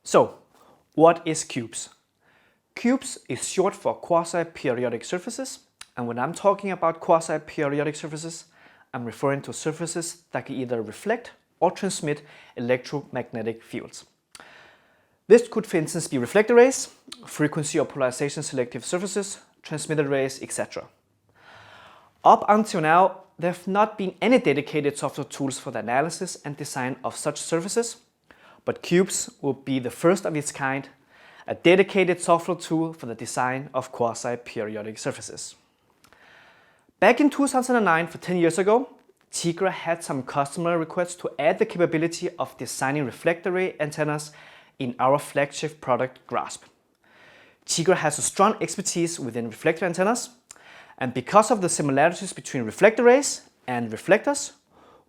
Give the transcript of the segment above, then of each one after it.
So, what is QUPES? QUPES is short for quasi-periodic surfaces, and when I'm talking about quasi-periodic surfaces, I'm referring to surfaces that can either reflect or transmit electromagnetic fields. This could, for instance, be reflectarrays, frequency or polarization selective surfaces, transmitarrays, etc. Up until now, there have not been any dedicated software tools for the analysis and design of such surfaces, but QUPES will be the first of its kind, a dedicated software tool for the design of quasi-periodic surfaces. Back in 2009, for 10 years ago, Tigra had some customer requests to add the capability of designing reflectarray antennas in our flagship product, GRASP. Tigra has a strong expertise within reflector antennas, and because of the similarities between reflectarrays and reflectors,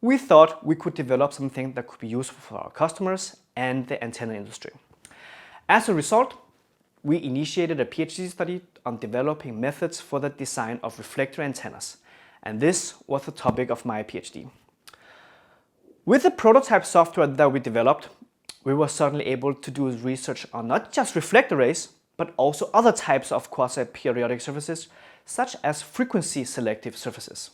we thought we could develop something that could be useful for our customers and the antenna industry. As a result, we initiated a PhD study on developing methods for the design of reflector antennas, and this was the topic of my PhD. With the prototype software that we developed, we were suddenly able to do research on not just reflectarrays, but also other types of quasi-periodic surfaces, such as frequency selective surfaces.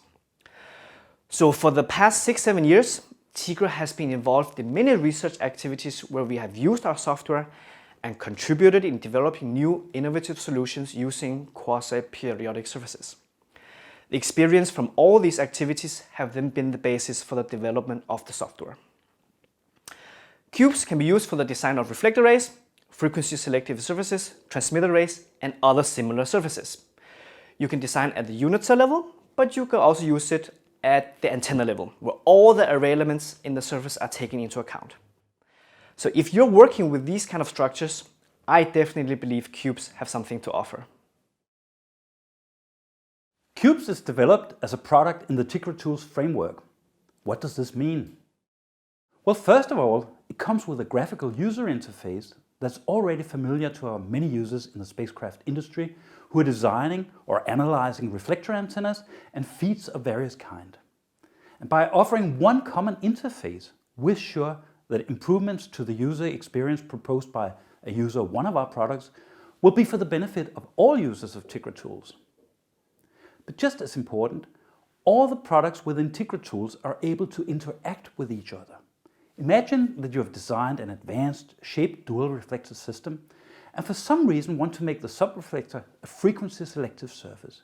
So for the past 6-7 years, Tigra has been involved in many research activities where we have used our software and contributed in developing new innovative solutions using quasi-periodic surfaces. The experience from all these activities have then been the basis for the development of the software. QUPES can be used for the design of reflectarrays, frequency selective surfaces, transmitarrays, and other similar surfaces. You can design at the unit cell level, but you can also use it at the antenna level, where all the array elements in the surface are taken into account. So if you're working with these kind of structures, I definitely believe QUPES have something to offer. QUPES is developed as a product in the Tigra Tools framework. What does this mean? Well, first of all, it comes with a graphical user interface that's already familiar to our many users in the spacecraft industry who are designing or analyzing reflector antennas and feeds of various kinds. And by offering one common interface, we're sure that improvements to the user experience proposed by a user of one of our products will be for the benefit of all users of Tigra Tools. But just as important, all the products within Tigra Tools are able to interact with each other. Imagine that you have designed an advanced shaped dual reflector system and for some reason want to make the subreflector a frequency selective surface.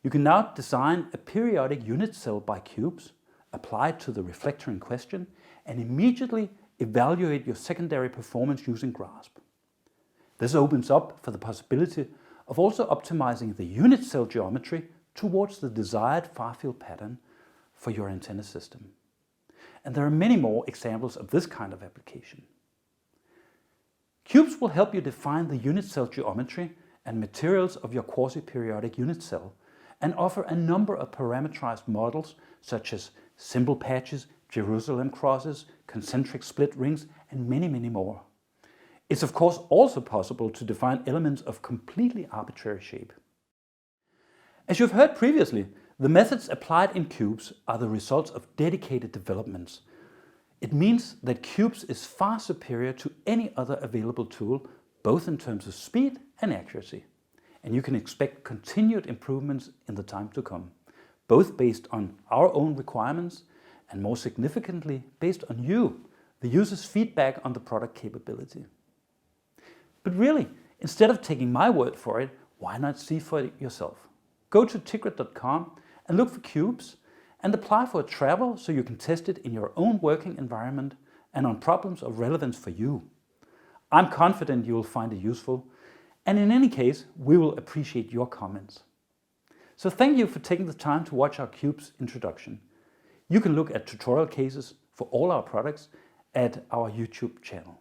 You can now design a periodic unit cell by QUPES, apply it to the reflector in question, and immediately evaluate your secondary performance using GRASP. This opens up for the possibility of also optimizing the unit cell geometry towards the desired far-field pattern for your antenna system. And there are many more examples of this kind of application. QUPES will help you define the unit cell geometry and materials of your quasi-periodic unit cell and offer a number of parameterized models such as symbol patches, Jerusalem crosses, concentric split rings, and many, many more. It's of course also possible to define elements of completely arbitrary shape. As you've heard previously, the methods applied in QUPES are the results of dedicated developments. It means that QUPES is far superior to any other available tool, both in terms of speed and accuracy. And you can expect continued improvements in the time to come, both based on our own requirements and more significantly based on you, the user's feedback on the product capability. But really, instead of taking my word for it, why not see for it yourself? Go to tigra.com and look for QUPES and apply for a travel so you can test it in your own working environment and on problems of relevance for you. I'm confident you will find it useful, and in any case, we will appreciate your comments. So thank you for taking the time to watch our QUPES introduction. You can look at tutorial cases for all our products at our YouTube channel.